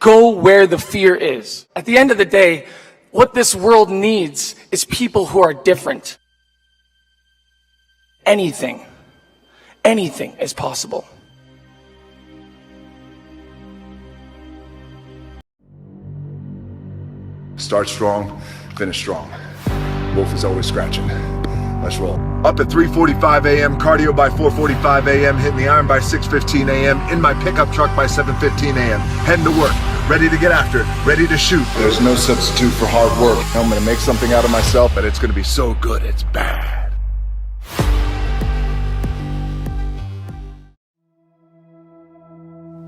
Go where the fear is. At the end of the day, what this world needs is people who are different. Anything is possible. Start strong, finish strong. Wolf is always scratching. Let's roll. Up at 3:45 a.m., cardio by 4:45 a.m., hitting the iron by 6:15 a.m., in my pickup truck by 7:15 a.m., heading to work, ready to get after it, ready to shoot. There's no substitute for hard work. I'm gonna make something out of myself, but it's gonna be so good, it's bad.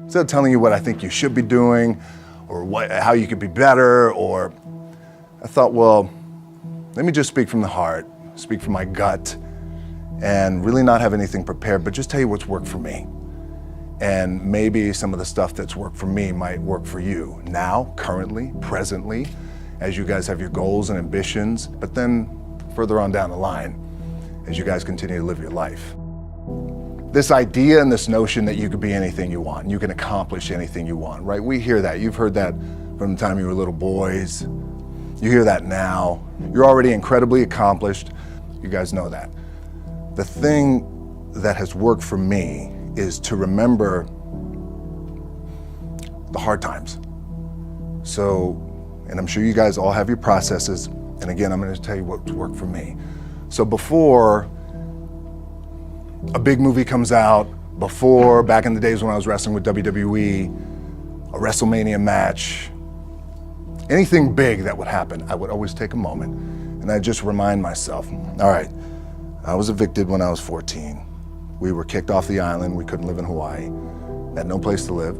Instead of telling you what I think you should be doing, or how you could be better, or I thought, well, let me just speak from the heart, speak from my gut, and really not have anything prepared, but just tell you what's worked for me. And maybe some of the stuff that's worked for me might work for you now, currently, presently, as you guys have your goals and ambitions, but then further on down the line, as you guys continue to live your life. This idea and this notion that you could be anything you want, you can accomplish anything you want, right? We hear that. You've heard that from the time you were little boys. You hear that now. You're already incredibly accomplished. You guys know that. The thing that has worked for me is to remember the hard times. So, and I'm sure you guys all have your processes. And again, I'm going to tell you what's worked for me. So before a big movie comes out, before, back in the days when I was wrestling with WWE, a WrestleMania match, anything big that would happen, I would always take a moment and I'd just remind myself, all right, I was evicted when I was 14. We were kicked off the island. We couldn't live in Hawaii. Had no place to live.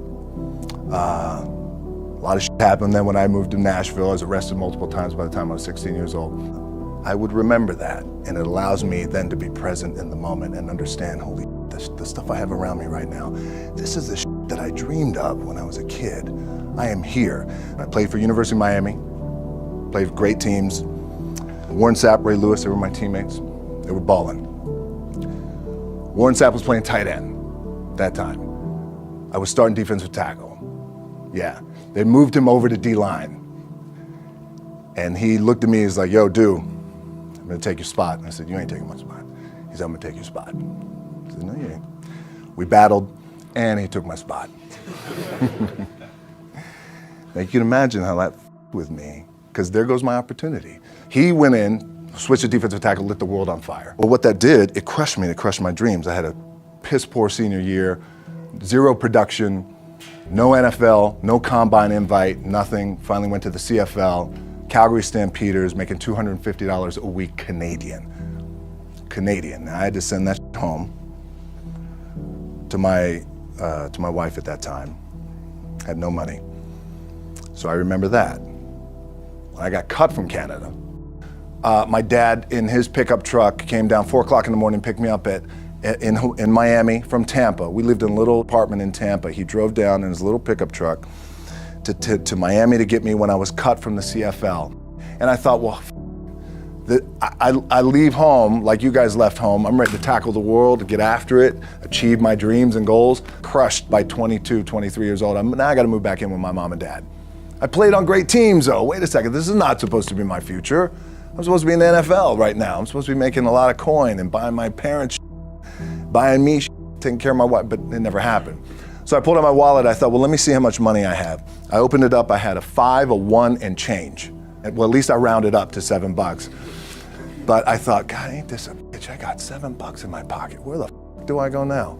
A lot of shit happened then when I moved to Nashville. I was arrested multiple times by the time I was 16 years old. I would remember that, and it allows me then to be present in the moment and understand, holy shit, the stuff I have around me right now, this is the shit that I dreamed of when I was a kid. I am here. I played for University of Miami, played for great teams. Warren Sapp, Ray Lewis, they were my teammates. They were balling. Warren Sapp was playing tight end that time. I was starting defensive tackle. Yeah, they moved him over to D-line. And he looked at me, he's like, yo, dude, I'm gonna take your spot. And I said, you ain't taking my spot. He said, I'm gonna take your spot. I said, no, you ain't. We battled, and he took my spot. Now you can imagine how that with me, because there goes my opportunity. He went in, switched to defensive tackle, lit the world on fire. Well, what that did, it crushed me, it crushed my dreams. I had a piss poor senior year, zero production, no NFL, no combine invite, nothing. Finally went to the CFL. Calgary Stampeders, making $250 a week Canadian. Now I had to send that home to my wife at that time. Had no money. So I remember that. When I got cut from Canada, my dad in his pickup truck came down 4 o'clock in the morning, picked me up in Miami from Tampa. We lived in a little apartment in Tampa. He drove down in his little pickup truck to Miami to get me when I was cut from the CFL. And I thought, well, I leave home like you guys left home. I'm ready to tackle the world, to get after it, achieve my dreams and goals. Crushed by 22, 23 years old. Now I gotta move back in with my mom and dad. I played on great teams though. Wait a second, this is not supposed to be my future. I'm supposed to be in the NFL right now. I'm supposed to be making a lot of coin and buying my parents, buying me, taking care of my wife, but it never happened. So I pulled out my wallet, I thought, well, let me see how much money I have. I opened it up, I had a 5, a 1, and change. Well, at least I rounded up to $7. But I thought, God, ain't this a bitch? I got $7 in my pocket. Where the f do I go now?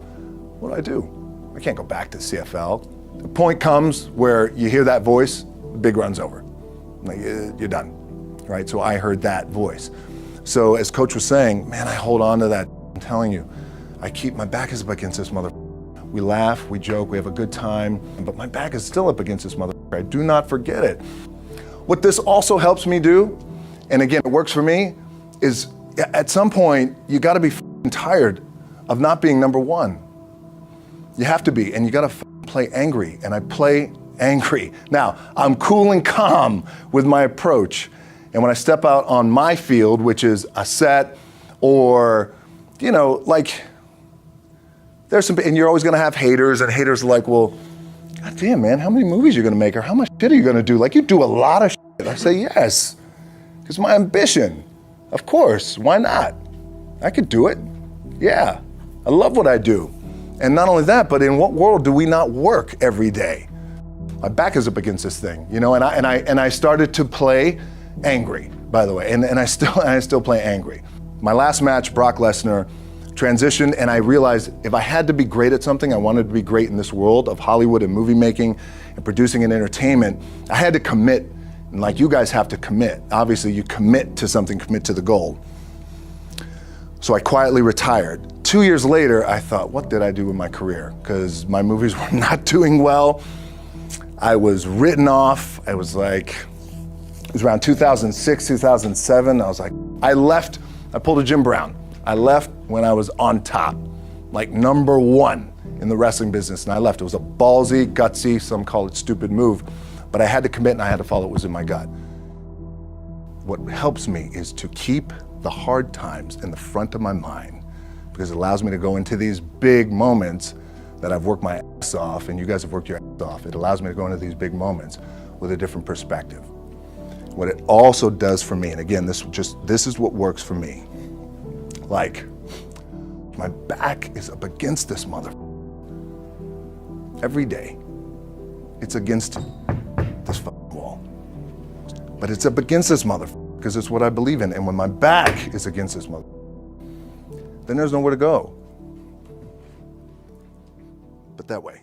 What do I do? I can't go back to CFL. The point comes where you hear that voice, the big run's over. Like, you're done, right? So I heard that voice. So as Coach was saying, man, I hold on to that. I'm telling you, I keep, my back is up against this mother. We laugh, we joke, we have a good time, but my back is still up against this mother. I do not forget it. What this also helps me do, and again, it works for me, is at some point, you gotta be tired of not being number one. You have to be, and you gotta play angry, and I play angry. Now, I'm cool and calm with my approach, and when I step out on my field, which is a set, or, you know, like, there's some, and you're always gonna have haters, and haters are like, well, God damn, man, how many movies are you gonna make, or how much shit are you gonna do? Like, you do a lot of shit. I say, yes, it's my ambition. Of course, why not? I could do it. Yeah, I love what I do. And not only that, but in what world do we not work every day? My back is up against this thing, you know, and I started to play angry, by the way, and I still play angry. My last match, Brock Lesnar, transitioned, and I realized if I had to be great at something, I wanted to be great in this world of Hollywood and movie making and producing and entertainment, I had to commit, and like you guys have to commit. Obviously, you commit to something, commit to the goal. So I quietly retired. 2 years later, I thought, what did I do with my career? Because my movies were not doing well. I was written off. I was like, it was around 2006, 2007. I was like, I left, I pulled a Jim Brown. I left when I was on top, like number one in the wrestling business, and I left. It was a ballsy, gutsy, some call it stupid move, but I had to commit and I had to follow what was in my gut. What helps me is to keep the hard times in the front of my mind, because it allows me to go into these big moments that I've worked my ass off, and you guys have worked your ass off. It allows me to go into these big moments with a different perspective. What it also does for me, and again, this is what works for me. Like, my back is up against this mother. Every day, it's against this fucking wall. But it's up against this mother, because it's what I believe in. And when my back is against this mother, then there's nowhere to go but that way.